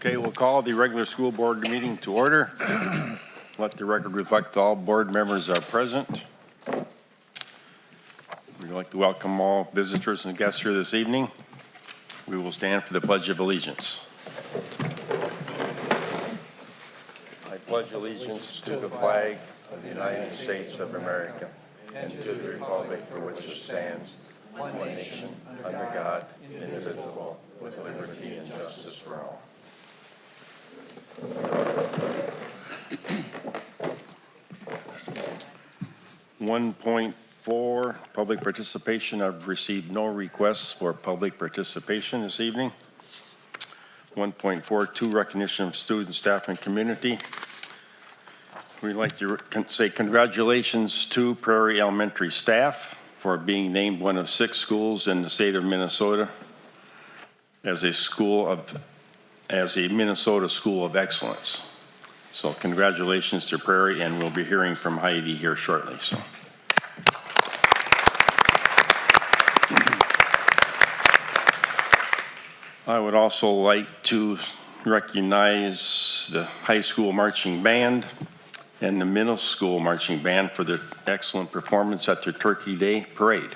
Okay, we'll call the regular school board meeting to order. Let the record reflect all board members are present. We'd like to welcome all visitors and guests here this evening. We will stand for the Pledge of Allegiance. I pledge allegiance to the flag of the United States of America and to the republic for which it stands, one nation, under God, indivisible, with liberty and justice for all. (1.4) Public participation. I've received no requests for public participation this evening. 1.42 recognition of students, staff, and community. We'd like to say congratulations to Prairie Elementary staff for being named one of 6 schools in the state of Minnesota as a Minnesota School of Excellence. So congratulations to Prairie, and we'll be hearing from Heidi here shortly. So. I would also like to recognize the high school marching band and the middle school marching band for their excellent performance at their Turkey Day parade.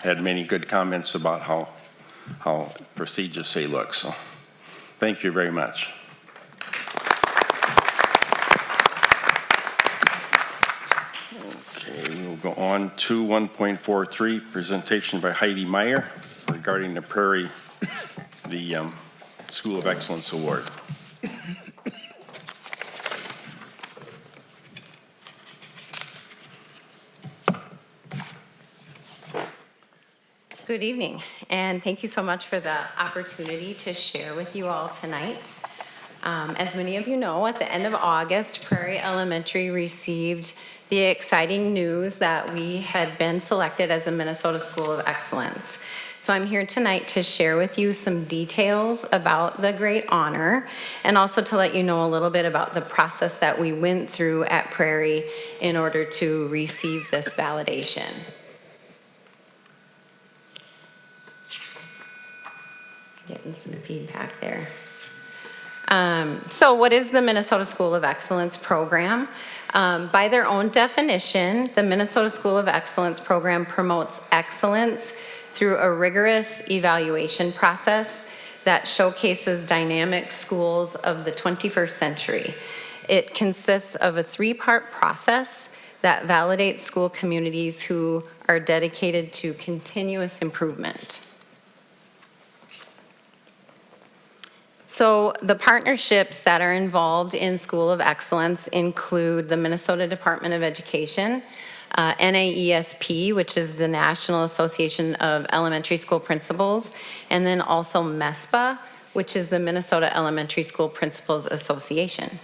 Had many good comments about how prestigious they look. So thank you very much. Okay, we'll go on to 1.43, presentation by Heidi Meyer regarding the Prairie, the School of Excellence Award. Good evening, and thank you so much for the opportunity to share with you all tonight. As many of you know, at the end of August, Prairie Elementary received the exciting news that we had been selected as a Minnesota School of Excellence. So I'm here tonight to share with you some details about the great honor, and also to let you know a little bit about the process that we went through at Prairie in order to receive this validation. Getting some feedback there. So what is the Minnesota School of Excellence program? By their own definition, the Minnesota School of Excellence program promotes excellence through a rigorous evaluation process that showcases dynamic schools of the 21st century. It consists of a 3-part process that validates school communities who are dedicated to continuous improvement. So the partnerships that are involved in School of Excellence include the Minnesota Department of Education, NAESP, which is the National Association of Elementary School Principals, and then also MESPA, which is the Minnesota Elementary School Principals Association.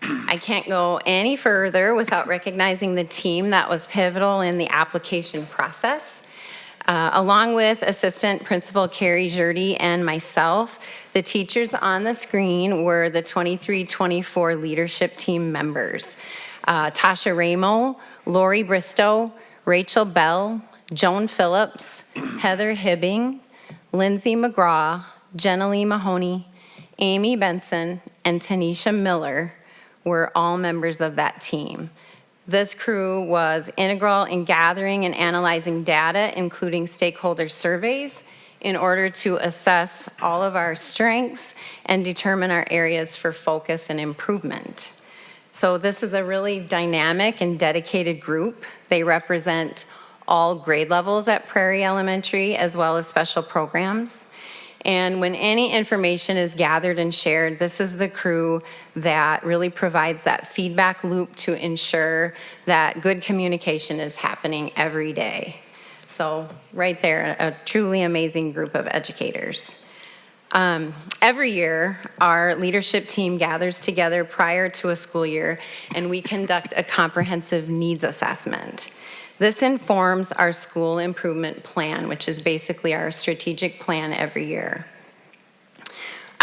I can't go any further without recognizing the team that was pivotal in the application process. Along with Assistant Principal Carrie Jurdy and myself, the teachers on the screen were the 23-24 leadership team members. Tasha Ramo, Lori Bristow, Rachel Bell, Joan Phillips, Heather Hibbing, Lindsay McGraw, Jenna Lee Mahoney, Amy Benson, and Tanisha Miller were all members of that team. This crew was integral in gathering and analyzing data, including stakeholder surveys, in order to assess all of our strengths and determine our areas for focus and improvement. So this is a really dynamic and dedicated group. They represent all grade levels at Prairie Elementary, as well as special programs. And when any information is gathered and shared, this is the crew that really provides that feedback loop to ensure that good communication is happening every day. So right there, a truly amazing group of educators. Every year, our leadership team gathers together prior to a school year, and we conduct a comprehensive needs assessment. This informs our school improvement plan, which is basically our strategic plan every year.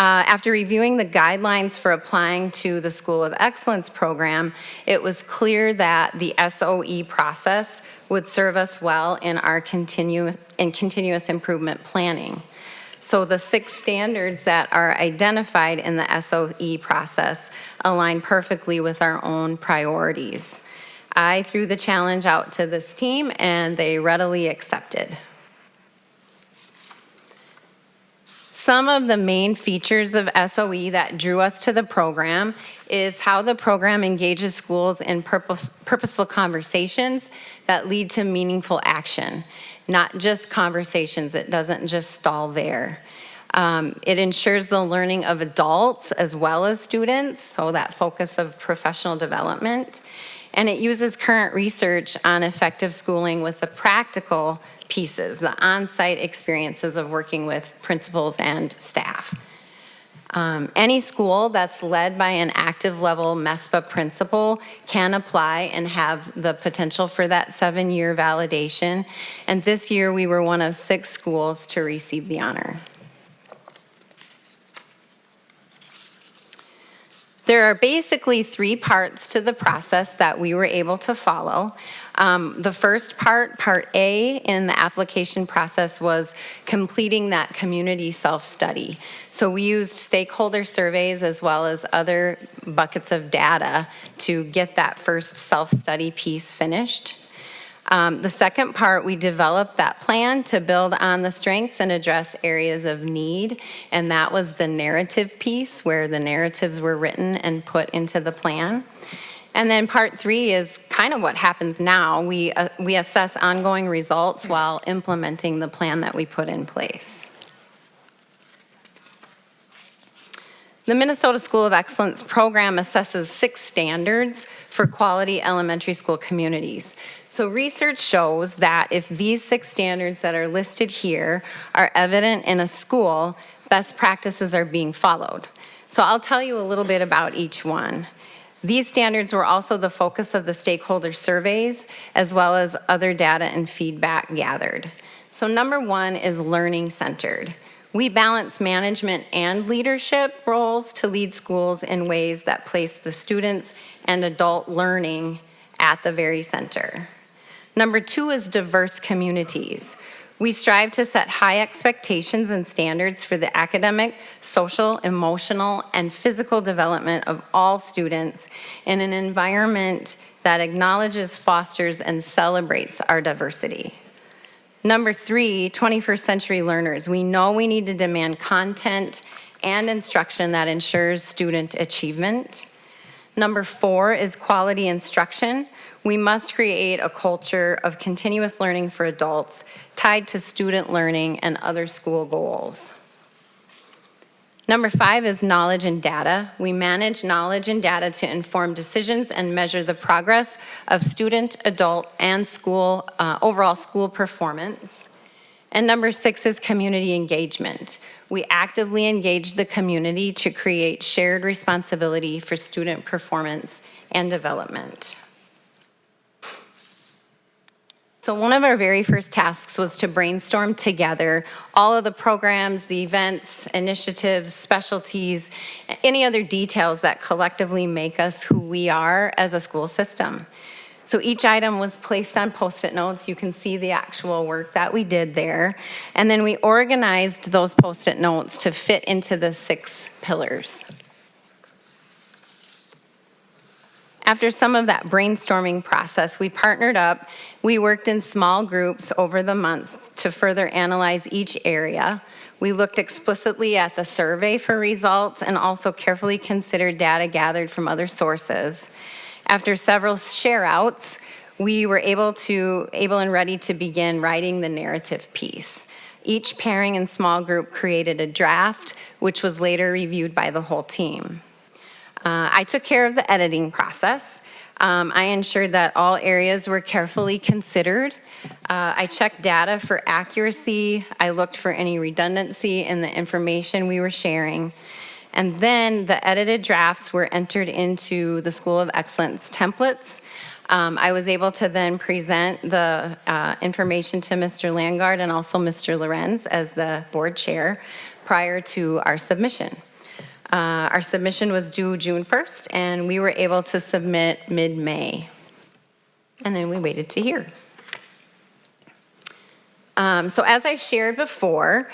After reviewing the guidelines for applying to the School of Excellence program, it was clear that the SOE process would serve us well in our continuous improvement planning. So the 6 standards that are identified in the SOE process align perfectly with our own priorities. I threw the challenge out to this team and they readily accepted. Some of the main features of SOE that drew us to the program is how the program engages schools in purposeful conversations that lead to meaningful action, not just conversations. It doesn't just stall there. It ensures the learning of adults as well as students, so that focus of professional development. And it uses current research on effective schooling with the practical pieces, the on-site experiences of working with principals and staff. Any school that's led by an active level MESPA principal can apply and have the potential for that 7-year validation. And this year we were one of 6 schools to receive the honor. There are basically 3 parts to the process that we were able to follow. The first part, Part A in the application process, was completing that community self-study. So we used stakeholder surveys as well as other buckets of data to get that first self-study piece finished. The second part, we developed that plan to build on the strengths and address areas of need, and that was the narrative piece where the narratives were written and put into the plan. And then part 3 is kind of what happens now. We assess ongoing results while implementing the plan that we put in place. The Minnesota School of Excellence program assesses 6 standards for quality elementary school communities. So research shows that if these 6 standards that are listed here are evident in a school, best practices are being followed. So I'll tell you a little bit about each one. These standards were also the focus of the stakeholder surveys, as well as other data and feedback gathered. So number 1 is learning centered. We balance management and leadership roles to lead schools in ways that place the students and adult learning at the very center. Number 2 is diverse communities. We strive to set high expectations and standards for the academic, social, emotional, and physical development of all students in an environment that acknowledges, fosters, and celebrates our diversity. Number 3, 21st century learners. We know we need to demand content and instruction that ensures student achievement. Number 4 is quality instruction. We must create a culture of continuous learning for adults tied to student learning and other school goals. Number 5 is knowledge and data. We manage knowledge and data to inform decisions and measure the progress of student, adult, and school, overall school performance. And number 6 is community engagement. We actively engage the community to create shared responsibility for student performance and development. So one of our very first tasks was to brainstorm together all of the programs, the events, initiatives, specialties, any other details that collectively make us who we are as a school system. So each item was placed on Post-it notes. You can see the actual work that we did there. And then we organized those Post-it notes to fit into the 6 pillars. After some of that brainstorming process, we partnered up. We worked in small groups over the months to further analyze each area. We looked explicitly at the survey for results and also carefully considered data gathered from other sources. After several share-outs, we were able and ready to begin writing the narrative piece. Each pairing and small group created a draft, which was later reviewed by the whole team. I took care of the editing process. I ensured that all areas were carefully considered. I checked data for accuracy. I looked for any redundancy in the information we were sharing. And then the edited drafts were entered into the School of Excellence templates. I was able to then present the information to Mr. Landgard and also Mr. Lorenz as the board chair prior to our submission. Our submission was due June 1st, and we were able to submit mid-May. And then we waited to hear. So as I shared before,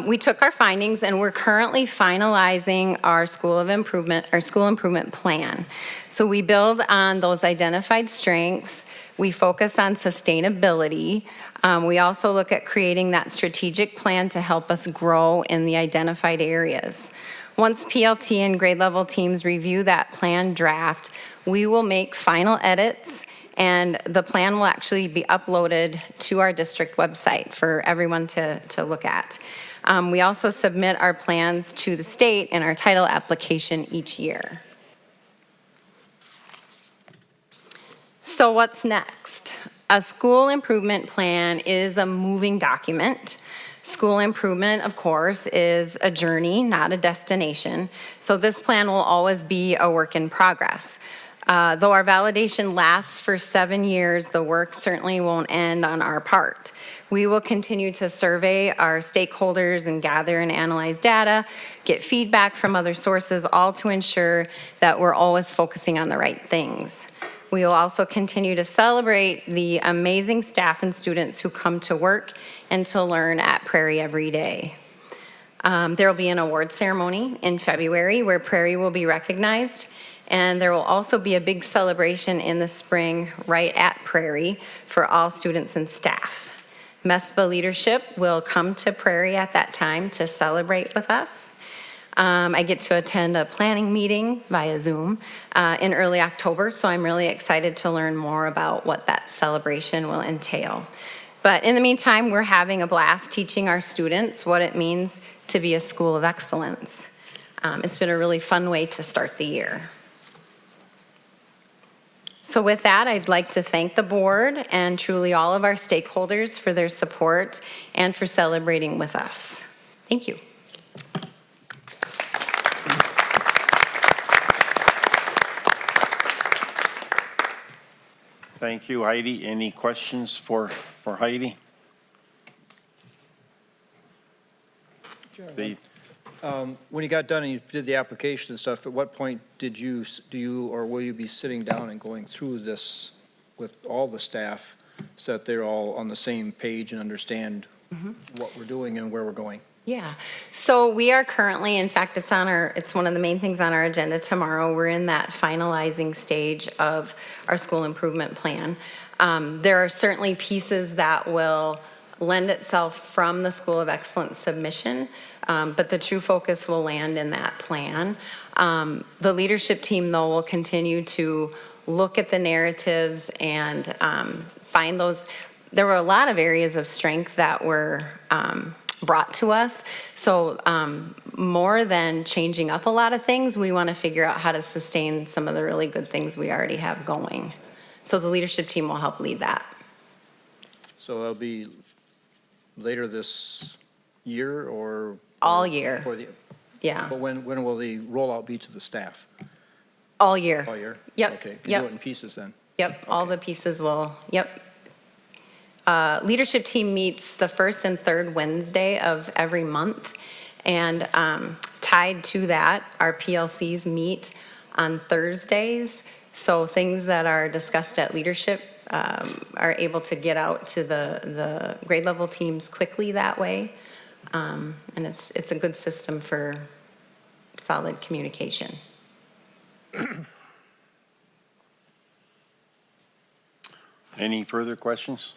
we took our findings and we're currently finalizing our school improvement plan. So we build on those identified strengths. We focus on sustainability. We also look at creating that strategic plan to help us grow in the identified areas. Once PLT and grade level teams review that plan draft, we will make final edits, and the plan will actually be uploaded to our district website for everyone to look at. We also submit our plans to the state in our title application each year. So what's next? A school improvement plan is a moving document. School improvement, of course, is a journey, not a destination. So this plan will always be a work in progress. Though our validation lasts for 7 years, the work certainly won't end on our part. We will continue to survey our stakeholders and gather and analyze data, get feedback from other sources, all to ensure that we're always focusing on the right things. We will also continue to celebrate the amazing staff and students who come to work and to learn at Prairie every day. There will be an award ceremony in February where Prairie will be recognized. And there will also be a big celebration in the spring right at Prairie for all students and staff. MESPA leadership will come to Prairie at that time to celebrate with us. I get to attend a planning meeting via Zoom in early October, so I'm really excited to learn more about what that celebration will entail. But in the meantime, we're having a blast teaching our students what it means to be a school of excellence. It's been a really fun way to start the year. So with that, I'd like to thank the board and truly all of our stakeholders for their support and for celebrating with us. Thank you. Thank you, Heidi. Any questions for Heidi? Sure. When you got done and you did the application and stuff, at what point do you or will you be sitting down and going through this with all the staff so that they're all on the same page and understand what we're doing and where we're going? Yeah, so we are currently, in fact, it's one of the main things on our agenda tomorrow. We're in that finalizing stage of our school improvement plan. There are certainly pieces that will lend itself from the School of Excellence submission, but the true focus will land in that plan. The leadership team, though, will continue to look at the narratives and find those. There were a lot of areas of strength that were brought to us. So more than changing up a lot of things, we want to figure out how to sustain some of the really good things we already have going. So the leadership team will help lead that. So it'll be later this year or? All year. Yeah. But when will the rollout be to the staff? All year. All year? Yep. Okay. You Yep. do it in pieces then? Yep, all the pieces will, yep. Leadership team meets the first and third Wednesday of every month. And tied to that, our PLCs meet on Thursdays. So things that are discussed at leadership are able to get out to the grade level teams quickly that way. And it's a good system for solid communication. Any further questions?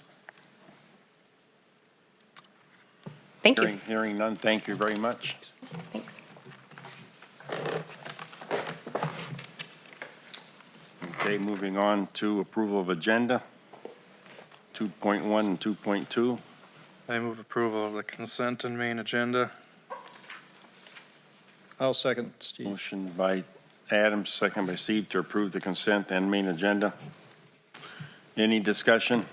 Thank you. Hearing none, thank you very much. Thanks. Okay, moving on to approval of agenda, 2.1 and 2.2. I move approval of the consent and main agenda. I'll second, Steve. Motion by Adams, second by Steve to approve the consent and main agenda. Any discussion?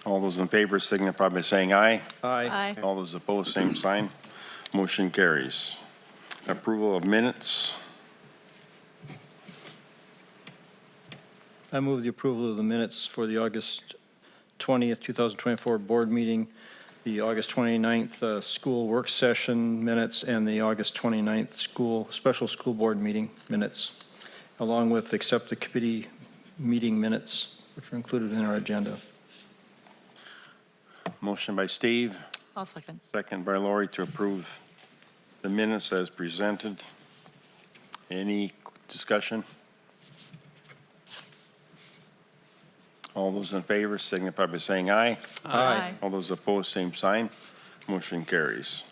All those in favor signify by saying aye. Aye. All those opposed, same sign. Motion carries. Approval of minutes. I move the approval of the minutes for the August 20th, 2024 board meeting the August 29th school work session minutes and the August 29th special school board meeting minutes, along with accept the committee meeting minutes, which are included in our agenda. Motion by Steve, I'll second. second by Lori to approve the minutes as presented. Any discussion? All those in favor signify by saying aye. Aye. All those opposed, same sign. Motion carries.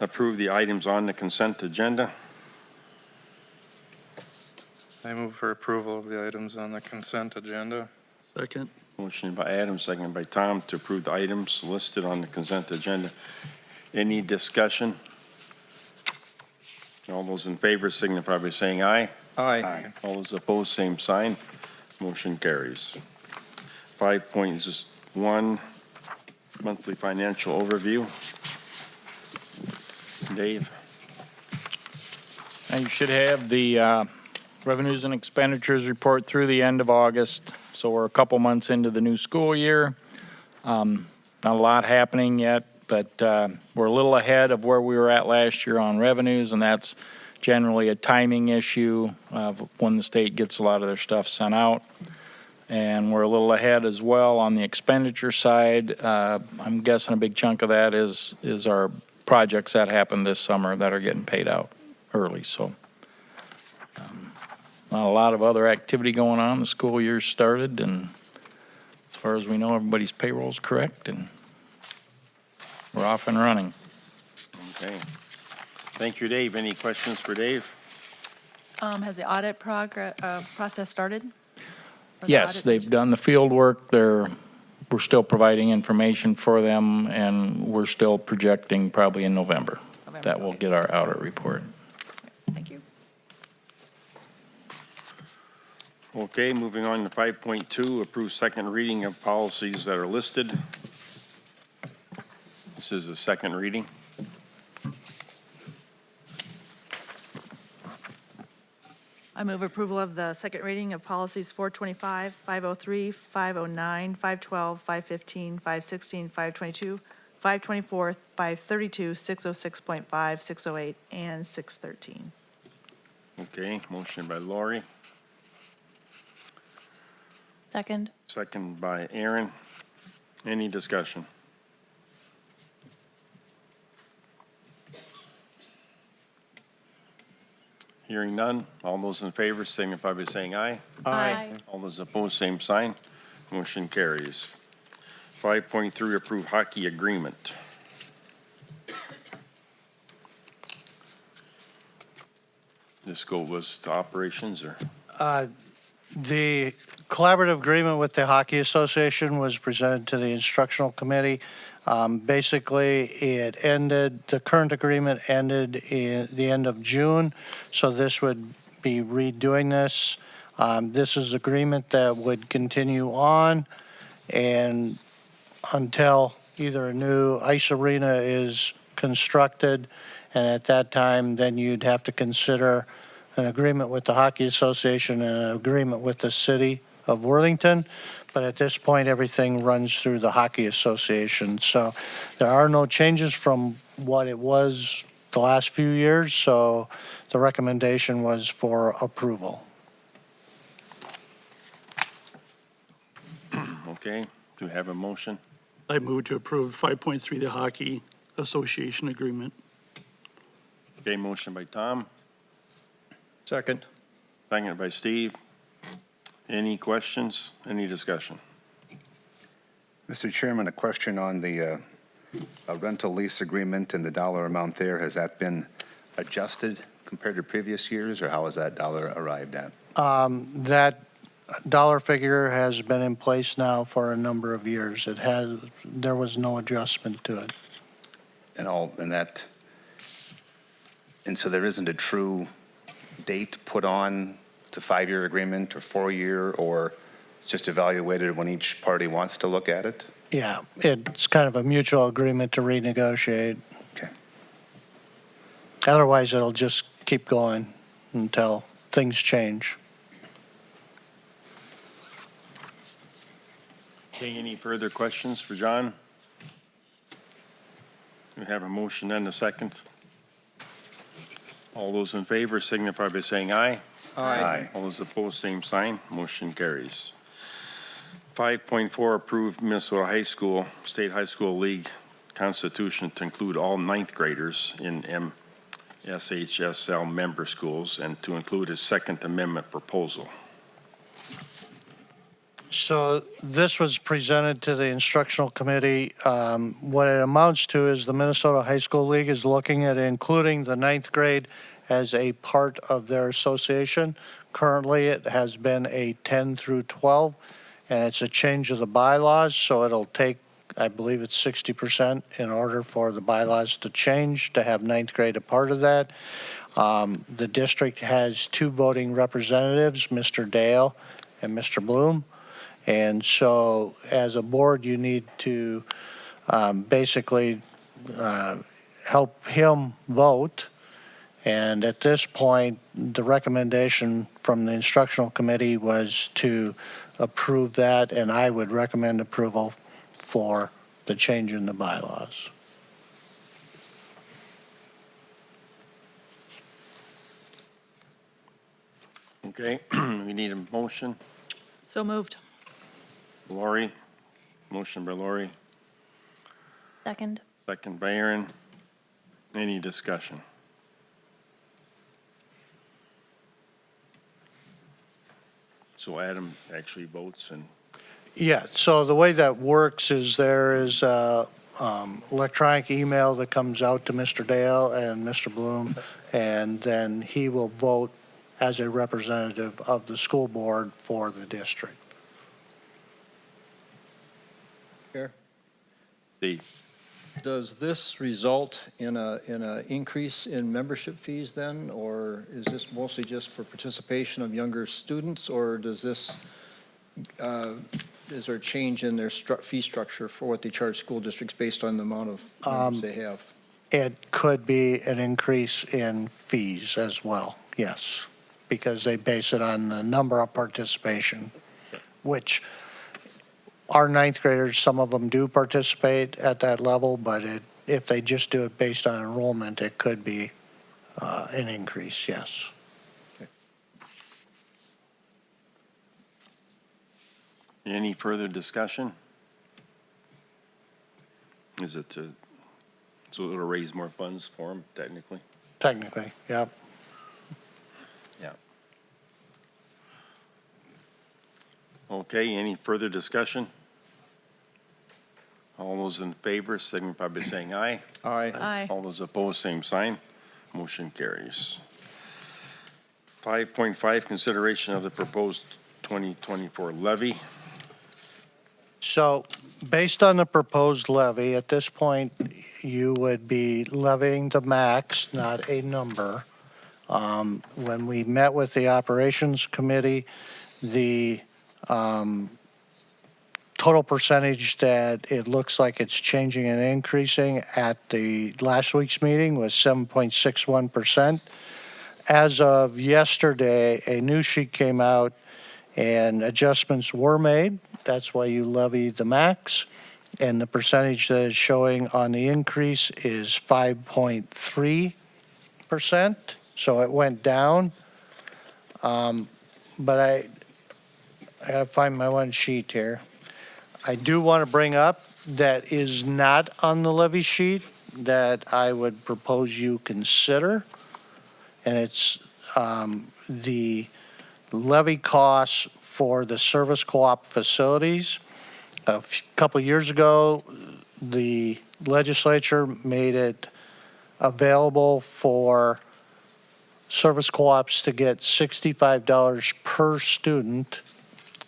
Approve the items on the consent agenda. I move for approval of the items on the consent agenda. Second. Motion by Adam, second by Tom to approve the items listed on the consent agenda. Any discussion? All those in favor signify by saying aye. Aye. All those opposed, same sign. Motion carries. 5.1, monthly financial overview. Dave? Now, you should have the revenues and expenditures report through the end of August. So we're a couple months into the new school year. Not a lot happening yet, but we're a little ahead of where we were at last year on revenues, and that's generally a timing issue of when the state gets a lot of their stuff sent out. And we're a little ahead as well on the expenditure side. I'm guessing a big chunk of that is our projects that happened this summer that are getting paid out early. So not a lot of other activity going on. The school year started, and as far as we know, everybody's payroll's correct, and we're off and running. Okay. Thank you, Dave. Any questions for Dave? Has the audit process started? Or the Yes, audit- they've done the field work. We're still providing information for them, and we're still projecting probably in November that we'll get our audit report. Thank you. Okay, moving on to 5.2, approve second reading of policies that are listed. This is a second reading. I move approval of the second reading of policies 425, 503, 509, 512, 515, 516, 522, 524, 532, 606.5, 608, and 613. Okay, motion by Lori, Second. second by Aaron. Any discussion? Hearing none, all those in favor signify by saying aye. Aye. All those opposed, same sign. Motion carries. 5.3, approve hockey agreement. This was to operations or? The collaborative agreement with the Hockey Association was presented to the instructional committee. Basically, the current agreement ended in the end of June, so this would be redoing this. This is agreement that would continue on and until either a new ice arena is constructed, and at that time, then you'd have to consider an agreement with the Hockey Association and an agreement with the city of Worthington. But at this point, everything runs through the Hockey Association. So there are no changes from what it was the last few years, so the recommendation was for approval. Okay, do we have a motion? I move to approve 5.3, the Hockey Association Agreement. Okay, motion by Tom, Second. second by Steve. Any questions? Any discussion? Mr. Chairman, a question on the rental lease agreement and the dollar amount there. Has that been adjusted compared to previous years, or how has that dollar arrived at? That dollar figure has been in place now for a number of years. There was no adjustment to it. And so there isn't a true date put on? It's a 5-year agreement or 4-year, or it's just evaluated when each party wants to look at it? Yeah, it's kind of a mutual agreement to renegotiate. Okay. Otherwise, it'll just keep going until things change. Okay, any further questions for John? We have a motion and a second. All those in favor signify by saying aye. Aye. All those opposed, same sign. Motion carries. 5.4, approved Minnesota High School, State High School League Constitution to include all ninth graders in MSHSL member schools and to include a Second Amendment proposal. So this was presented to the instructional committee. What it amounts to is the Minnesota High School League is looking at including the ninth grade as a part of their association. Currently, it has been a 10 through 12, and it's a change of the bylaws, so it'll take, I believe it's 60% in order for the bylaws to change, to have ninth grade a part of that. The district has 2 voting representatives, Mr. Dale and Mr. Bloom. And so as a board, you need to basically help him vote. And at this point, the recommendation from the instructional committee was to approve that, and I would recommend approval for the change in the bylaws. Okay, we need a motion. So moved. Lori, motion by Lori, Second. second by Aaron. Any discussion? So Adam actually votes and, Yeah, so the way that works is there is a electronic email that comes out to Mr. Dale and Mr. Bloom, and then he will vote as a representative of the school board for the district. the, Does this result in a increase in membership fees then, or is this mostly just for participation of younger students, or does this, is there a change in their fee structure for what they charge school districts based on the amount of members they have? It could be an increase in fees as well, yes, because they base it on the number of participation, which our ninth graders, some of them do participate at that level, but if they just do it based on enrollment, it could be an increase, yes. any further discussion? Is it to, so it'll raise more funds for them technically? Technically, yep. Yeah. Okay, any further discussion? All those in favor, signify by saying aye. Aye. Aye. All those opposed, same sign. Motion carries. 5.5, consideration of the proposed 2024 levy. So based on the proposed levy, at this point, you would be levying the max, not a number. When we met with the operations committee, the total percentage that it looks like it's changing and increasing at the last week's meeting was 7.61%. As of yesterday, a new sheet came out and adjustments were made. That's why you levy the max. And the percentage that is showing on the increase is 5.3%. So it went down. But I gotta find my one sheet here. I do want to bring up that is not on the levy sheet that I would propose you consider. And it's the levy costs for the service co-op facilities. A couple years ago, the legislature made it available for service co-ops to get $65 per student,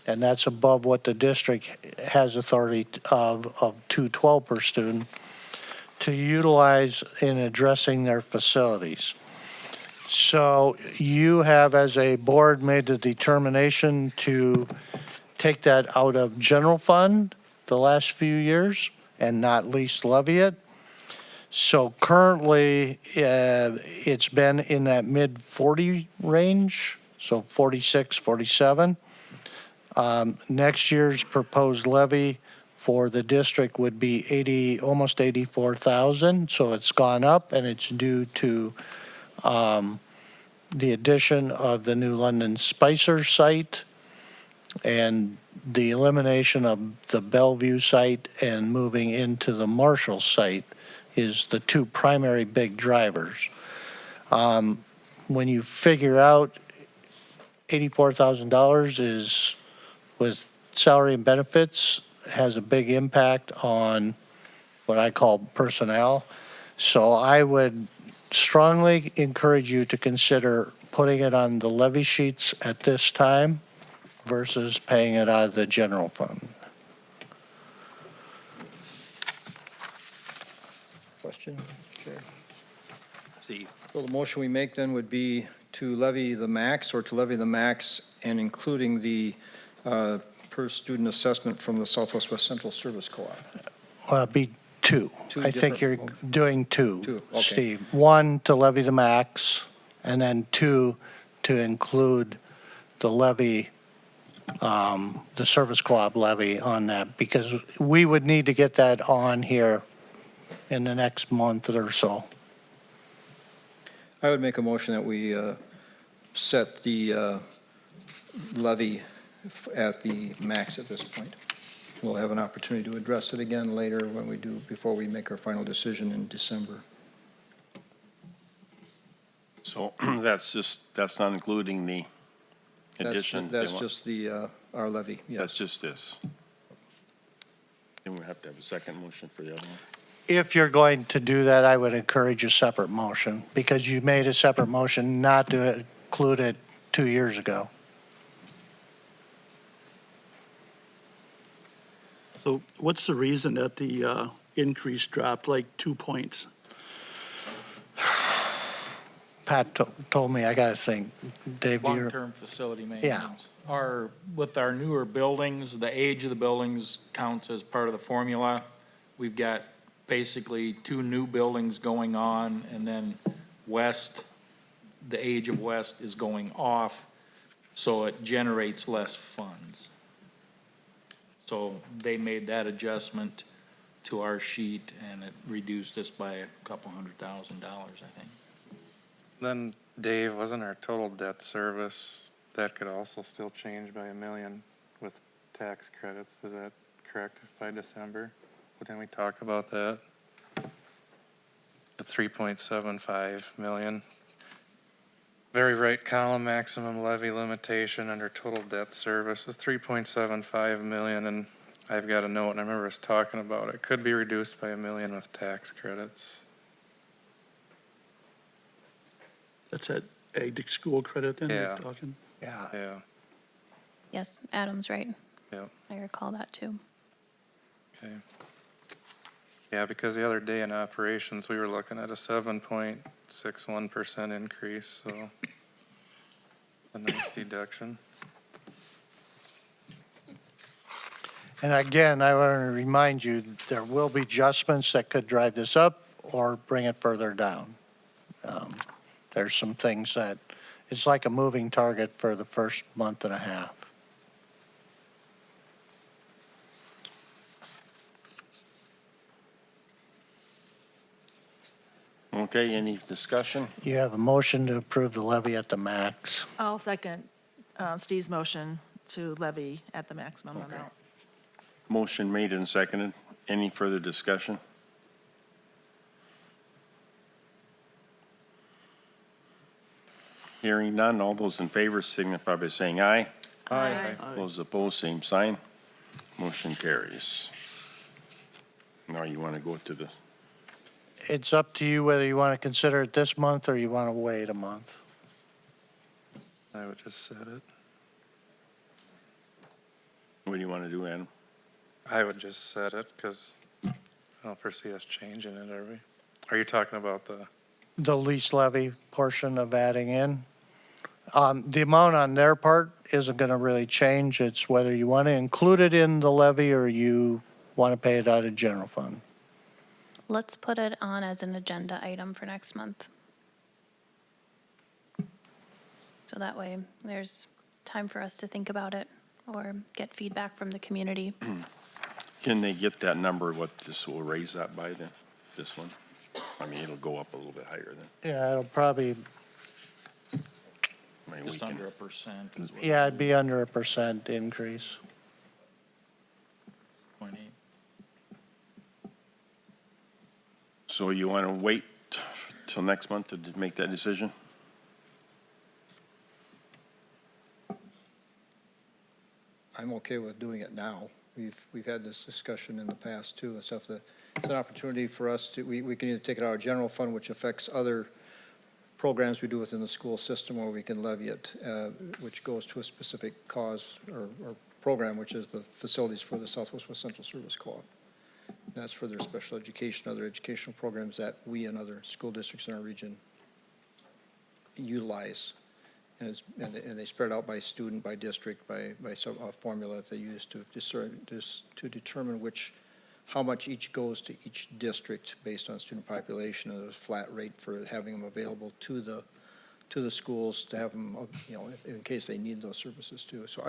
and that's above what the district has authority of $212 per student, to utilize in addressing their facilities. So you have, as a board, made the determination to take that out of general fund the last few years and not least levy it. So currently, it's been in that mid 40 range, so 46, 47. Next year's proposed levy for the district would be almost 84,000. So it's gone up, and it's due to the addition of the new London Spicer site and the elimination of the Bellevue site and moving into the Marshall site is the two primary big drivers. When you figure out $84,000 is with salary and benefits, has a big impact on what I call personnel. So I would strongly encourage you to consider putting it on the levy sheets at this time versus paying it out of the general fund. Question, Mr. Chair? Steve? So the motion we make then would be to levy the max, or to levy the max and including the per student assessment from the Southwest West Central Service Co-op. It'd be two. Two I think you're different- doing two, Two, okay. Steve. One, to levy the max, and then two, to include the levy, the service co-op levy on that, because we would need to get that on here in the next month or so. I would make a motion that we set the levy at the max at this point. We'll have an opportunity to address it again later when we do, before we make our final decision in December. So that's not including the addition. That's just the, our levy, That's yes. just this. Then we have to have a second motion for the other one. If you're going to do that, I would encourage a separate motion, because you made a separate motion not to include it 2 years ago. So what's the reason that the increase dropped like 2 points? Pat told me, I got to think. Dave, do you? Long-term facility maintenance. With our newer buildings, the age of the buildings counts as part of the formula. We've got basically 2 new buildings going on, and then west, the age of west is going off, so it generates less funds. So they made that adjustment to our sheet, and it reduced us by a couple $100,000, I think. Then, Dave, wasn't our total debt service, that could also still change by $1 million with tax credits? Is that correct, by December? Didn't we talk about that? The 3.75 million. Very right column, maximum levy limitation under total debt service is 3.75 million, and I've got a note, and I remember us talking about it. Could be reduced by $1 million with tax credits. That's that ag school credit then Yeah. we're talking? Yeah. Yeah, Yes, Adam's right. Yep. I recall that too. okay. Yeah, because the other day in operations, we were looking at a 7.61% increase, so a nice deduction. And again, I want to remind you, there will be adjustments that could drive this up or bring it further down. There's some things that, it's like a moving target for the first month and a half. Okay, any discussion? You have a motion to approve the levy at the max. I'll second Steve's motion to levy at the maximum amount. Motion made and seconded. Any further discussion? Hearing none, all those in favor signify by saying aye. Aye. Those opposed, same sign. Motion carries. Now you want to go to the, It's up to you whether you want to consider it this month or you want to wait a month. I would just set it. what do you want to do, Adam? I would just set it, because I don't foresee us changing it, are we? Are you talking about The lease levy portion of adding in. The amount on their part isn't going to really change. It's whether you want to include it in the levy or you want to pay it out of general fund. Let's put it on as an agenda item for next month. So that way, there's time for us to think about it or get feedback from the community. Can they get that number, what this will raise that by then, this one? I mean, it'll go up a little bit higher then. Yeah, it'll probably, I mean, we Just can- under 1% is what. yeah, it'd be under 1% increase. 0.8. So you want to wait till next month to make that decision? I'm okay with doing it now. We've had this discussion in the past too, and stuff that, it's an opportunity for us to, we can either take it out of general fund, which affects other programs we do within the school system, or we can levy it, which goes to a specific cause or program, which is the facilities for the Southwest West Central Service Co-op. That's for their special education, other educational programs that we and other school districts in our region utilize. And they spread out by student, by district, by some formula that they use to determine how much each goes to each district based on student population, and there's a flat rate for having them available to the schools to have them, in case they need those services too. So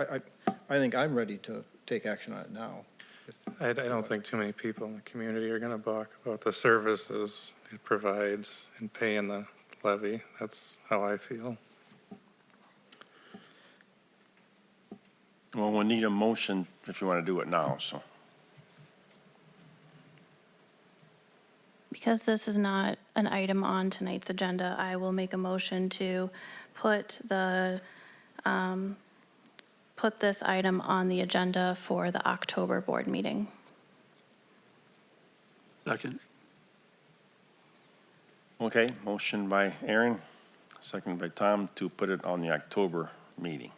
I think I'm ready to take action on it now. I don't think too many people in the community are gonna balk about the services it provides and paying the levy. That's how I feel. Well, we'll need a motion if you want to do it now, so. Because this is not an item on tonight's agenda, I will make a motion to put this item on the agenda for the October board meeting. Second. Okay, motion by Aaron, second by Tom to put it on the October meeting.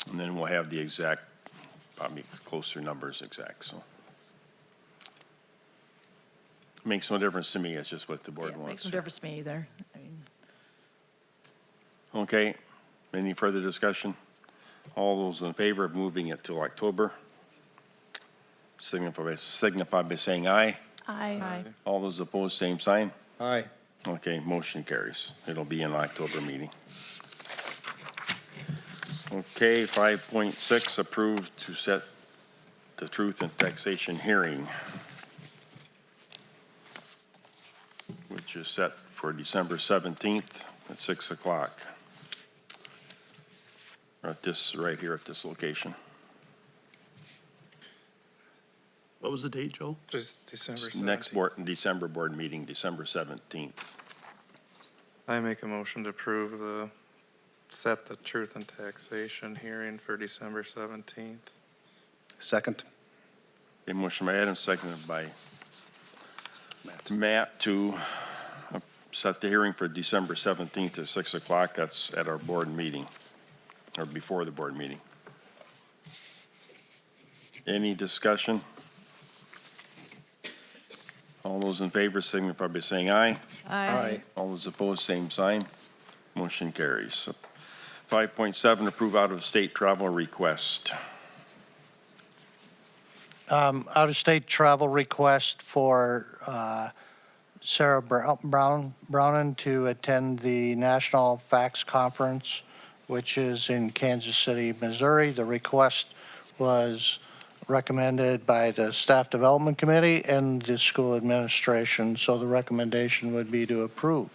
And then we'll have the exact, probably closer numbers exact, so. Makes no difference to me, it's just what the board Yeah, wants. makes no difference to me either. I mean, Okay, any further discussion? All those in favor of moving it till October, signify by saying aye. Aye. All those opposed, same sign. Aye. Okay, motion carries. It'll be an October meeting. Okay, 5.6, approved to set the truth and taxation hearing, which is set for December 17th at 6 o'clock. At this, right here at this location. What was the date, Joe? Just December 17th. Next December board meeting, December 17th. I make a motion to approve set the truth and taxation hearing for December 17th. Second? A motion by Adam, seconded by Matt to set the hearing for December 17th at 6 o'clock. That's at our board meeting, or before the board meeting. Any discussion? All those in favor signify by saying aye. Aye. All those opposed, same sign. Motion carries. 5.7, approve out-of-state travel request. Out-of-state travel request for Sarah Brownen to attend the National Fax Conference, which is in Kansas City, Missouri. The request was recommended by the Staff Development Committee and the school administration, so the recommendation would be to approve.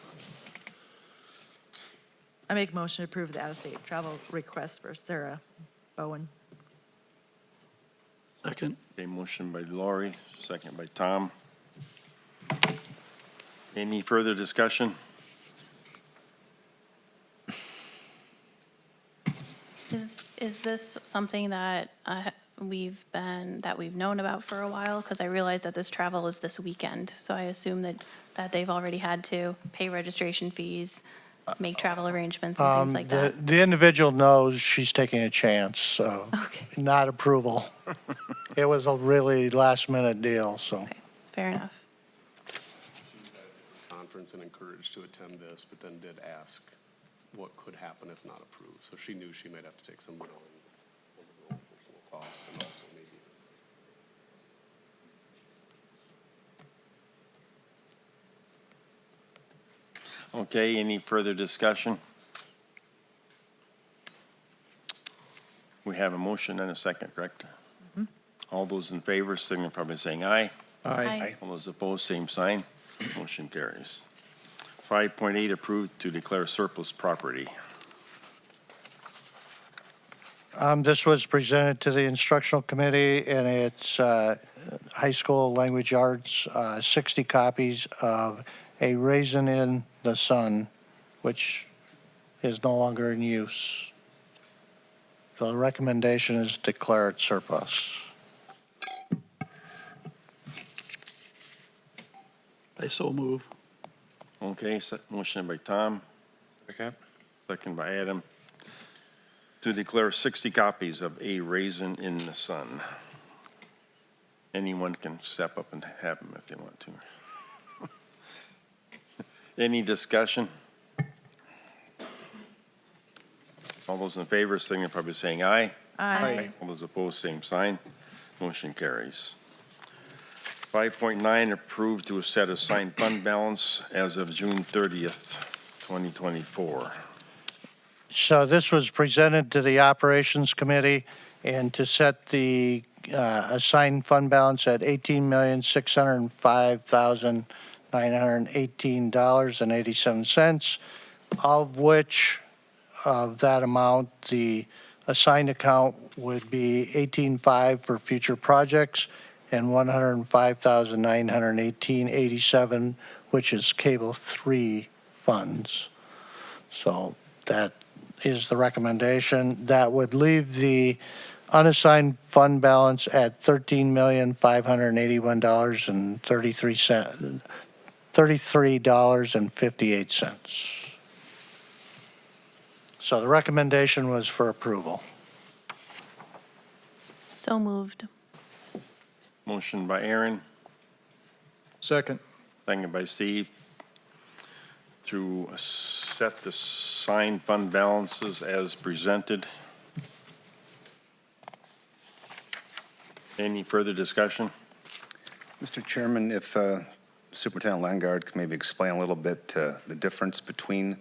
I make a motion to approve the out-of-state travel request for Sarah Bowen. Second. A motion by Lori, second by Tom. Any further discussion? Is this something that we've known about for a while? Because I realize that this travel is this weekend, so I assume that they've already had to pay registration fees, make travel arrangements and things like that. The individual knows she's taking a chance, so Okay. not approval. It was a really last-minute deal, so. Okay, fair enough. Conference and encouraged to attend this, but then did ask what could happen if not approved. So she knew she might have to take some personal costs and also maybe. Okay, any further discussion? We have a motion and a second, correct? All those in favor signify by saying aye. Aye. All those opposed, same sign. Motion carries. 5.8, approved to declare surplus property. This was presented to the instructional committee, and it's high school language arts, 60 copies of A Raisin in the Sun, which is no longer in use. So the recommendation is declare it surplus. I so move. Okay, motion by Tom, Second? second by Adam, to declare 60 copies of A Raisin in the Sun. Anyone can step up and have them if they want to. Any discussion? All those in favor signify by saying aye. Aye. All those opposed, same sign. Motion carries. 5.9, approved to set assigned fund balance as of June 30th, 2024. So this was presented to the Operations Committee, and to set the assigned fund balance at $18,605,918.87, of which, of that amount, the assigned account would be 18.5 for future projects and 105,918.87, which is Cable 3 funds. So that is the recommendation. That would leave the unassigned fund balance at $13,581.33.58. So the recommendation was for approval. So moved. Motion by Aaron, Second. second by Steve, to set the assigned fund balances as presented. Any further discussion? Mr. Chairman, if Superintendent Langard could maybe explain a little bit the difference between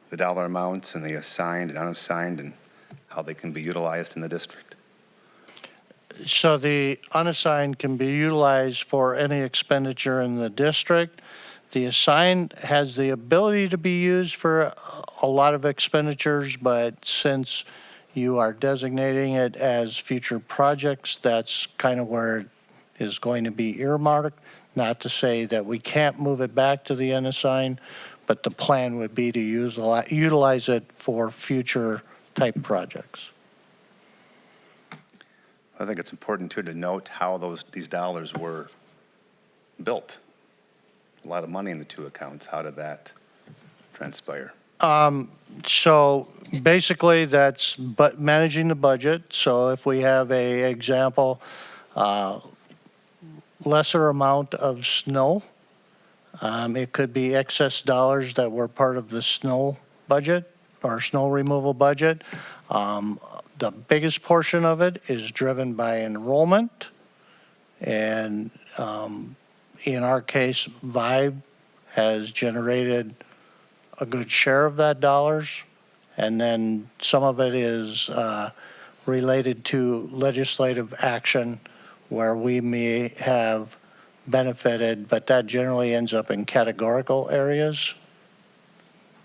the dollar amounts and the assigned and unassigned, and how they can be utilized in the district. So the unassigned can be utilized for any expenditure in the district. The assigned has the ability to be used for a lot of expenditures, but since you are designating it as future projects, that's kind of where it is going to be earmarked. Not to say that we can't move it back to the unassigned, but the plan would be to utilize it for future type projects. I think it's important too to note how these dollars were built. A lot of money in the two accounts. How did that transpire? So basically, that's managing the budget. So if we have a example, lesser amount of snow, it could be excess dollars that were part of the snow budget or snow removal budget. The biggest portion of it is driven by enrollment. And in our case, VIBE has generated a good share of that dollars. And then some of it is related to legislative action where we may have benefited, but that generally ends up in categorical areas.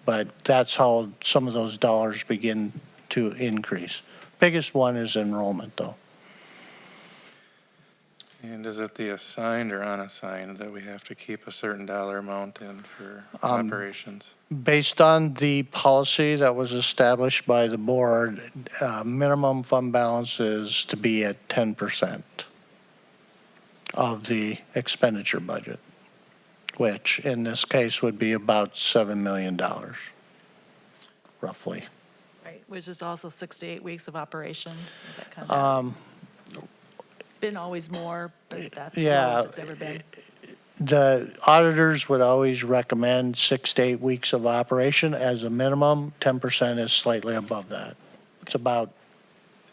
But that's how some of those dollars begin to increase. Biggest one is enrollment, though. And is it the assigned or unassigned that we have to keep a certain dollar amount in for Um, operations? Based on the policy that was established by the board, minimum fund balance is to be at 10% of the expenditure budget, which in this case would be about $7 million, roughly. Right, which is also 6 to 8 weeks of operation. Is that kind of, it's been always more, but that's the yeah. lowest it's ever been. The auditors would always recommend 6 to 8 weeks of operation as a minimum. 10% is slightly above that. It's about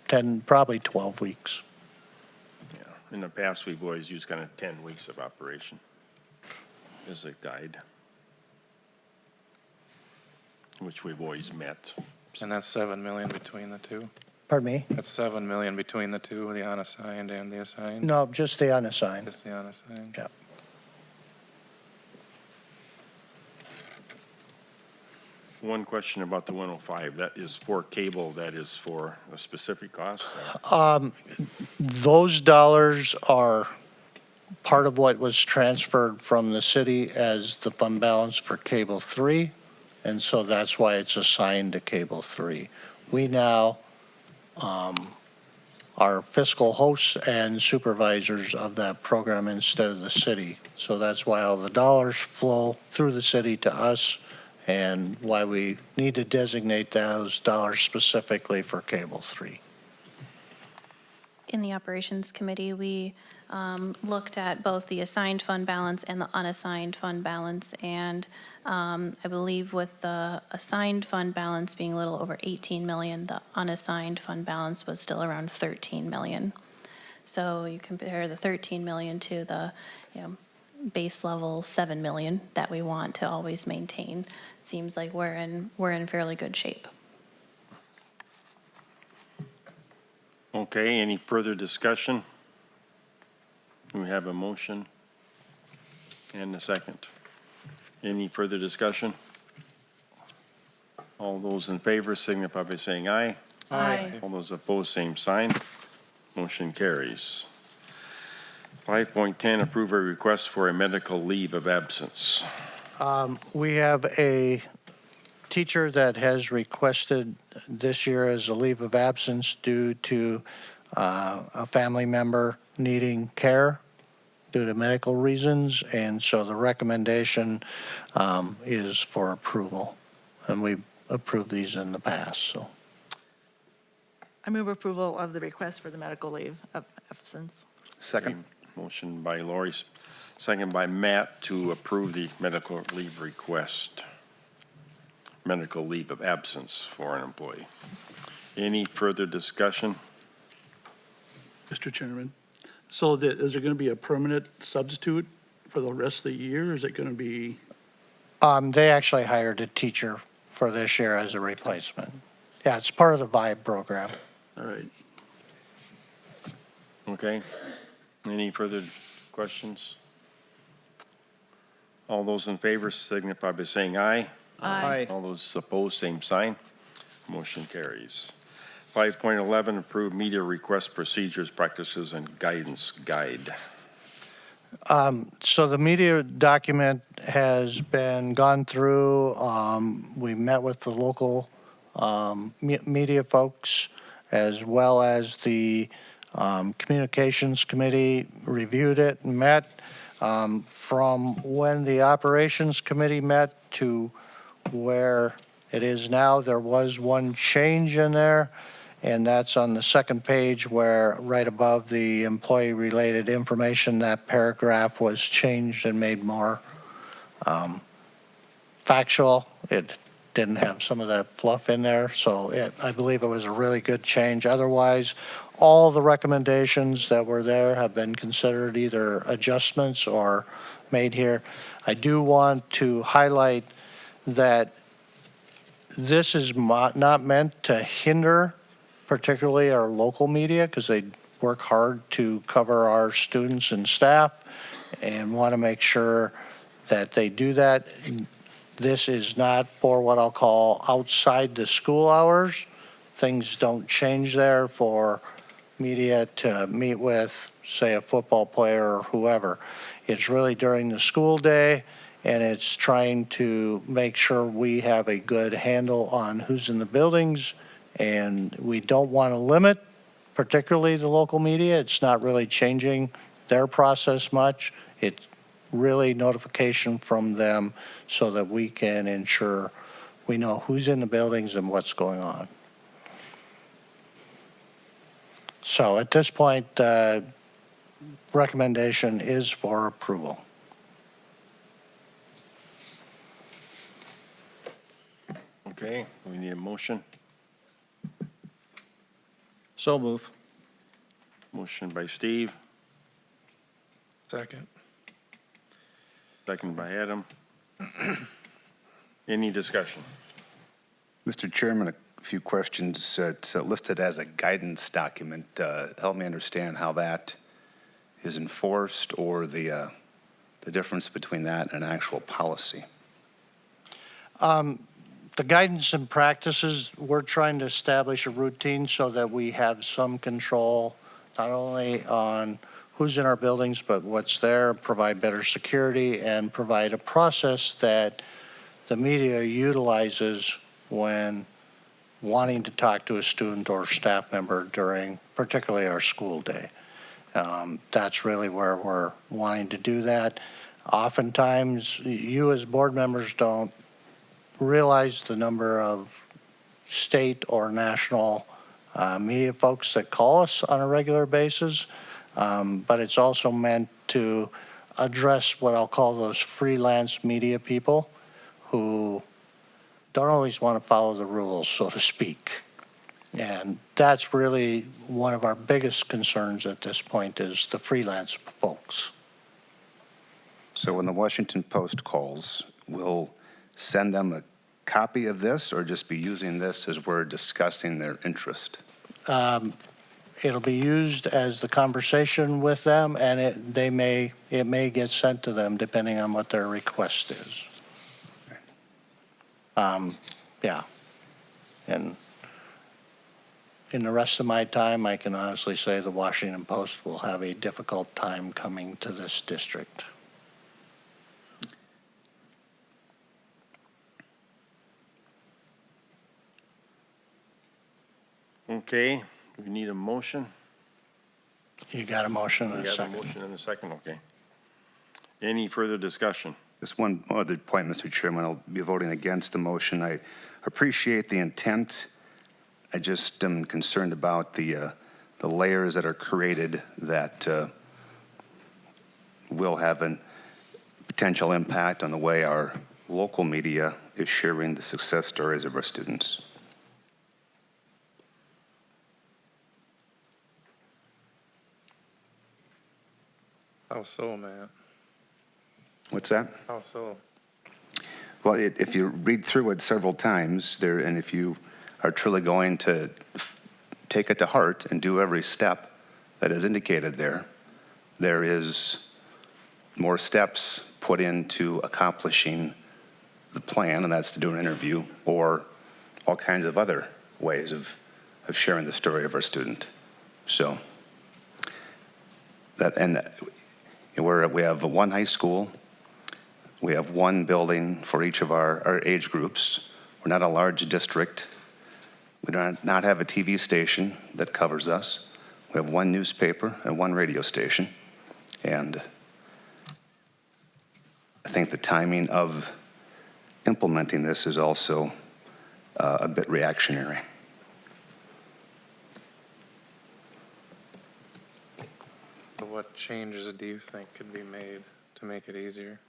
10, probably 12 weeks. Yeah. In the past, we've always used kind of 10 weeks of operation as a guide, which we've always met. And that's 7 million between the two? Pardon me? That's 7 million between the two, the unassigned and the assigned? No, just the unassigned. Just the unassigned? Yeah. One question about the 105, that is for cable, that is for a specific cost? Those dollars are part of what was transferred from the city as the fund balance for Cable 3, and so that's why it's assigned to Cable 3. We now are fiscal hosts and supervisors of that program instead of the city. So that's why all the dollars flow through the city to us, and why we need to designate those dollars specifically for Cable 3. In the Operations Committee, we looked at both the assigned fund balance and the unassigned fund balance, and I believe with the assigned fund balance being a little over 18 million, the unassigned fund balance was still around 13 million. So you compare the 13 million to the, base level 7 million that we want to always maintain. Seems like we're in fairly good shape. Okay, any further discussion? We have a motion and a second. Any further discussion? All those in favor signify by saying aye. Aye. All those opposed, same sign. Motion carries. 5.10, approve a request for a medical leave of absence. We have a teacher that has requested this year as a leave of absence due to a family member needing care due to medical reasons, and so the recommendation is for approval. And we've approved these in the past, so. I move approval of the request for the medical leave of absence. Second. Motion by Lori, second by Matt to approve the medical leave request. Medical leave of absence for an employee. Any further discussion? Mr. Chairman, so is there going to be a permanent substitute for the rest of the year? Is it going to be, They actually hired a teacher for this year as a replacement. Yeah, it's part of the VIBE program. all right, Okay. Any further questions? All those in favor signify by saying aye. Aye. All those opposed, same sign. Motion carries. 5.11, approve media request procedures, practices, and guidance guide. So the media document has been gone through. We met with the local media folks, as well as the communications committee reviewed it and met. From when the operations committee met to where it is now, there was one change in there, and that's on the second page where right above the employee-related information, that paragraph was changed and made more factual. It didn't have some of that fluff in there, so I believe it was a really good change. Otherwise, all the recommendations that were there have been considered either adjustments or made here. I do want to highlight that this is not meant to hinder particularly our local media, because they work hard to cover our students and staff and want to make sure that they do that. This is not for what I'll call outside the school hours. Things don't change there for media to meet with, say, a football player or whoever. It's really during the school day, and it's trying to make sure we have a good handle on who's in the buildings, and we don't want to limit particularly the local media. It's not really changing their process much. It's really notification from them so that we can ensure we know who's in the buildings and what's going on. So at this point, recommendation is for approval. Okay, we need a motion. So move. Motion by Steve, Second. second by Adam. Any discussion? Mr. Chairman, few questions. It's listed as a guidance document. Help me understand how that is enforced, or the difference between that and an actual policy. The guidance and practices, we're trying to establish a routine so that we have some control, not only on who's in our buildings, but what's there, provide better security, and provide a process that the media utilizes when wanting to talk to a student or staff member during particularly our school day. That's really where we're wanting to do that. Oftentimes, you as board members don't realize the number of state or national media folks that call us on a regular basis, but it's also meant to address what I'll call those freelance media people who don't always want to follow the rules, so to speak. And that's really one of our biggest concerns at this point, is the freelance folks. So when the Washington Post calls, we'll send them a copy of this, or just be using this as we're discussing their interest? It'll be used as the conversation with them, and it may get sent to them depending on what their request is. Yeah. And in the rest of my time, I can honestly say the Washington Post will have a difficult time coming to this district. Okay, we need a motion. You got a motion and We a got a second. motion and a second, okay. Any further discussion? Just one other point, Mr. Chairman. I'll be voting against the motion. I appreciate the intent. I just am concerned about the layers that are created that will have a potential impact on the way our local media is sharing the success stories of our students. How so, Matt? What's that? How so? Well, if you read through it several times there, and if you are truly going to take it to heart and do every step that is indicated there, there is more steps put into accomplishing the plan, and that's to do an interview or all kinds of other ways of sharing the story of our student. So that, and we have one high school. We have one building for each of our age groups. We're not a large district. We do not have a TV station that covers us. We have one newspaper and one radio station. And I think the timing of implementing this is also a bit reactionary. So what changes do you think could be made to make it easier?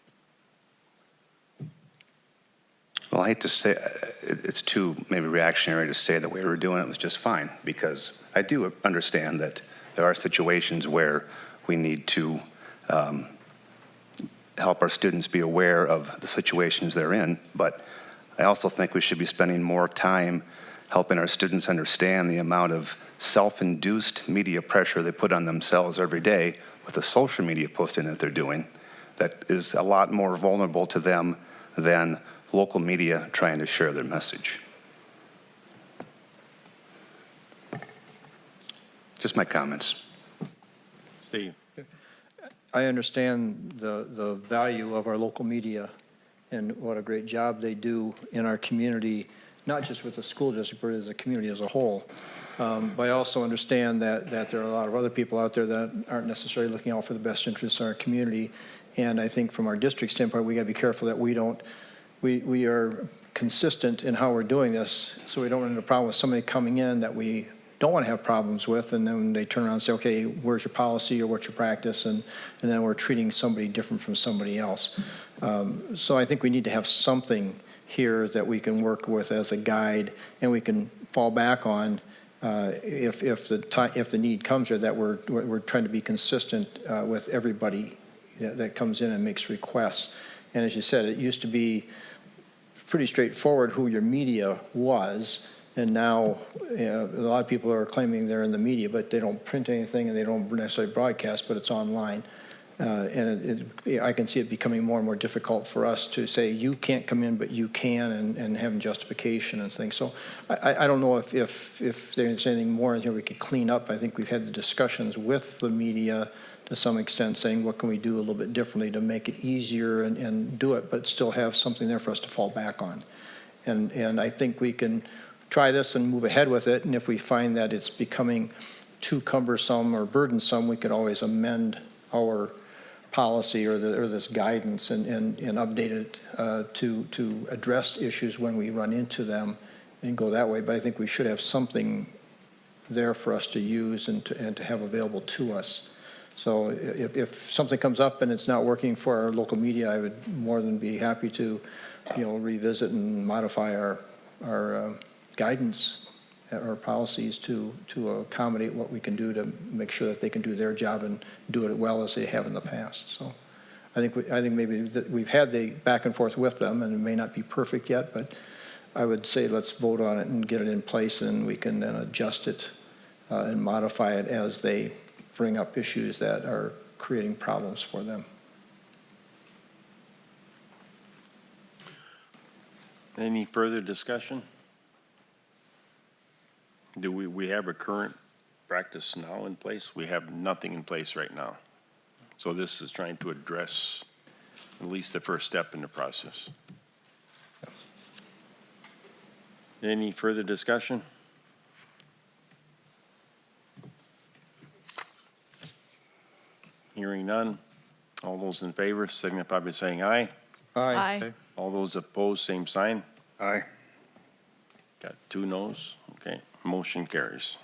Well, I hate to say, it's too maybe reactionary to say that we were doing it was just fine, because I do understand that there are situations where we need to help our students be aware of the situations they're in, but I also think we should be spending more time helping our students understand the amount of self-induced media pressure they put on themselves every day with the social media posting that they're doing that is a lot more vulnerable to them than local media trying to share their message. Just my comments. Steve? I understand the value of our local media and what a great job they do in our community, not just with the school district, but as a community as a whole. But I also understand that there are a lot of other people out there that aren't necessarily looking out for the best interests of our community. And I think from our district standpoint, we got to be careful that we are consistent in how we're doing this, so we don't run into a problem with somebody coming in that we don't want to have problems with, and then they turn around and say, okay, where's your policy or what's your practice, and then we're treating somebody different from somebody else. So I think we need to have something here that we can work with as a guide, and we can fall back on if the need comes there, that we're trying to be consistent with everybody that comes in and makes requests. And as you said, it used to be pretty straightforward who your media was, And now, a lot of people are claiming they're in the media, but they don't print anything and they don't necessarily broadcast, but it's online. I can see it becoming more and more difficult for us to say, you can't come in, but you can, and having justification and things. So I don't know if there's anything more in here we could clean up. I think we've had the discussions with the media to some extent, saying what can we do a little bit differently to make it easier and do it, but still have something there for us to fall back on. And I think we can try this and move ahead with it, and if we find that it's becoming too cumbersome or burdensome, we could always amend our policy or this guidance and update it to address issues when we run into them and go that way. But I think we should have something there for us to use and to have available to us. So if something comes up and it's not working for our local media, I would more than be happy to, revisit and modify our guidance or policies to accommodate what we can do to make sure that they can do their job and do it well as they have in the past. So I think maybe we've had the back and forth with them, and it may not be perfect yet, but I would say let's vote on it and get it in place, and we can then adjust it and modify it as they bring up issues that are creating problems for them. Any further discussion? Do we have a current practice now in place? We have nothing in place right now. So this is trying to address at least the first step in the process. Any further discussion? Hearing none. All those in favor signify by saying aye. Aye. All those opposed, same sign. Aye. Got 2 noes. Okay, motion carries.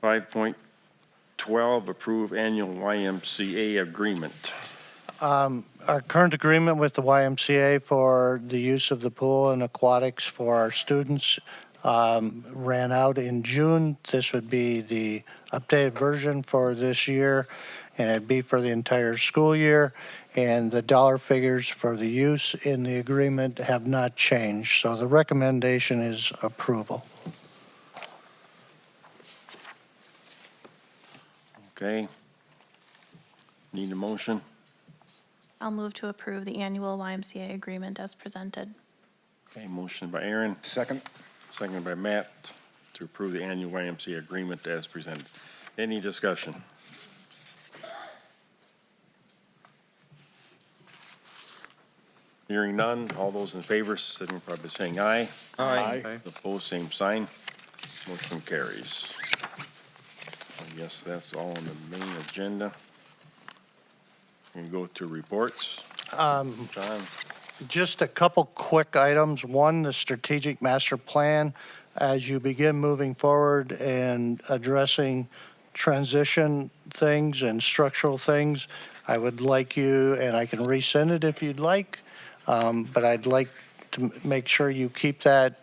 5.12, approve annual YMCA agreement. Our current agreement with the YMCA for the use of the pool and aquatics for our students ran out in June. This would be the updated version for this year, and it'd be for the entire school year. And the dollar figures for the use in the agreement have not changed. So the recommendation is approval. Okay. Need a motion? I'll move to approve the annual YMCA agreement as presented. Okay, motion by Aaron, Second? seconded by Matt to approve the annual YMCA agreement as presented. Any discussion? Hearing none, all those in favor signify by saying aye. Aye. Opposed, same sign. Motion carries. I guess that's all on the main agenda. We can go to reports. John? Just a couple quick items. One, the strategic master plan. As you begin moving forward and addressing transition things and structural things, I would like you, and I can resend it if you'd like, but I'd like to make sure you keep that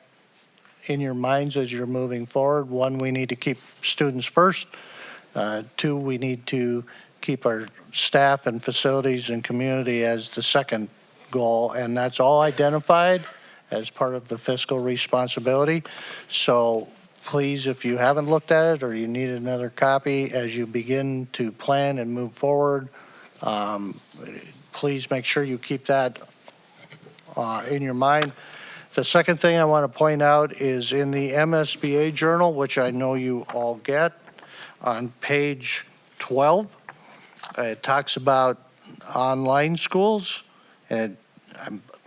in your minds as you're moving forward. One, we need to keep students first. Two, we need to keep our staff and facilities and community as the second goal, and that's all identified as part of the fiscal responsibility. So please, if you haven't looked at it or you need another copy as you begin to plan and move forward, please make sure you keep that in your mind. The second thing I want to point out is in the MSBA journal, which I know you all get, on page 12, it talks about online schools, and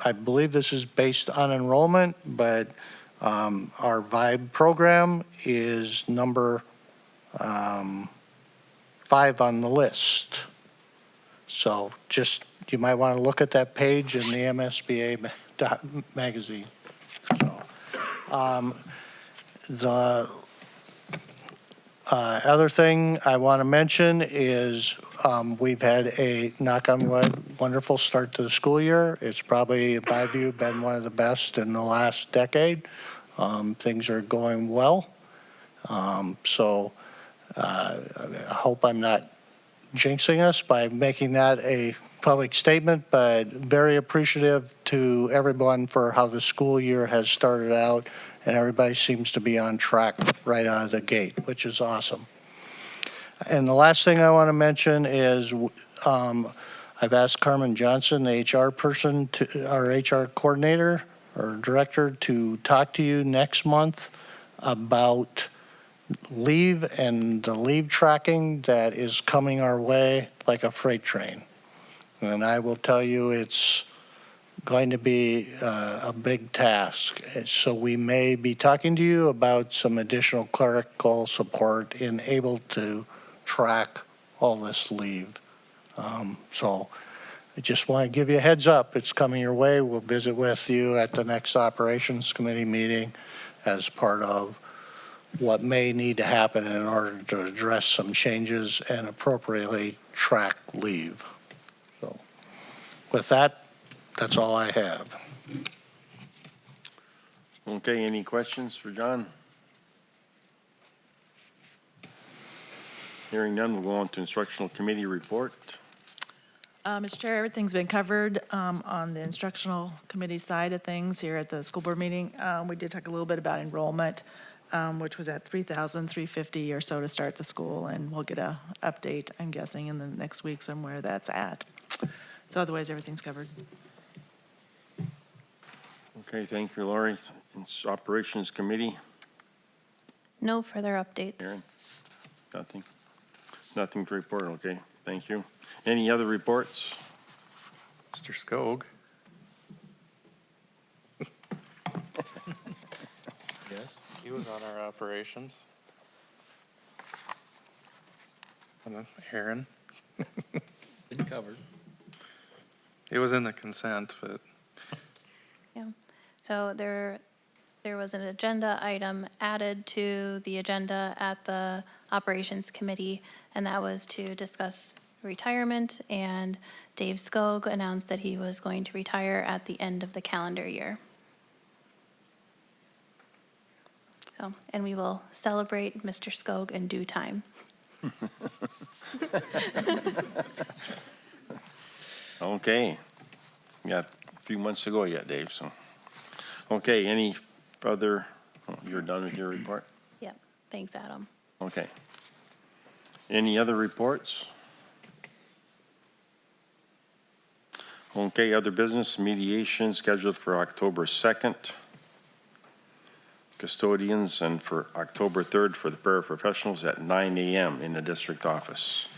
I believe this is based on enrollment, but our VIBE program is number 5 on the list. So just, you might want to look at that page in the MSBA magazine. So, the other thing I want to mention is we've had a, knock on wood, wonderful start to the school year. It's probably, in my view, been one of the best in the last decade. Things are going well. So I hope I'm not jinxing us by making that a public statement, but very appreciative to everyone for how the school year has started out, and everybody seems to be on track right out of the gate, which is awesome. And the last thing I want to mention is I've asked Carmen Johnson, the HR person, our HR coordinator or director, to talk to you next month about leave and the leave tracking that is coming our way like a freight train. And I will tell you, it's going to be a big task. So we may be talking to you about some additional clerical support in able to track all this leave. So I just want to give you a heads up. It's coming your way. We'll visit with you at the next operations committee meeting as part of what may need to happen in order to address some changes and appropriately track leave. So with that, that's all I have. Okay, any questions for John? Hearing none, we'll go on to instructional committee report. Mr. Chair, everything's been covered on the instructional committee side of things here at the school board meeting. We did talk a little bit about enrollment, which was at 3,350 or so to start the school, and we'll get a update, I'm guessing, in the next week somewhere that's at. So otherwise, everything's covered. Okay, thank you, Lori. Operations committee, No further updates. Aaron? Nothing? Nothing to report, okay, thank you. Any other reports? Mr. Skog? Yes. He was on our operations. And then Aaron. Been covered. It was in the consent, but Yeah. So there was an agenda item added to the agenda at the Operations Committee, and that was to discuss retirement, and Dave Skog announced that he was going to retire at the end of the calendar year. So, and we will celebrate Mr. Skog in due time. Okay. Got a few months to go yet, Dave, so. Okay, any further, you're done with your report? Yep. Thanks, Adam. Okay. Any other reports? Okay, other business, mediation scheduled for October 2nd. Custodians, and for October 3rd for the paraprofessionals at 9 a.m. in the district office.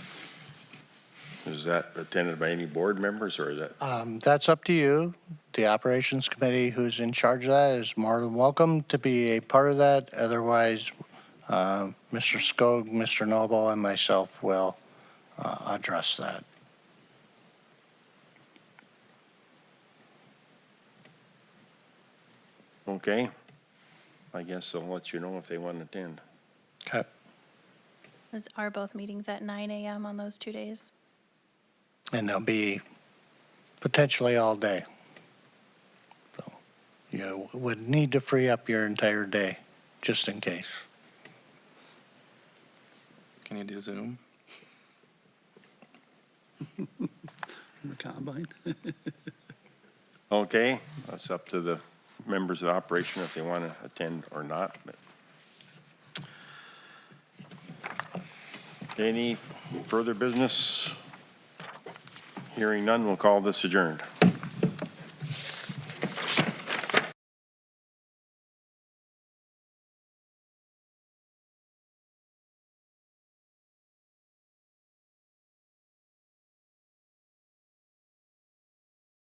Is that attended by any board members, or is that? That's up to you. The operations committee who's in charge of that is more than welcome to be a part of that. Otherwise, Mr. Skog, Mr. Noble, and myself will address that. Okay. I guess I'll let you know if they want to attend. Okay. Are both meetings at 9 a.m. on those 2 days? And they'll be potentially all day. So you would need to free up your entire day, just in case. can you do Zoom? The combine. Okay, that's up to the members of the operation if they want to attend or not, but. Any further business? Hearing none, we'll call this adjourned.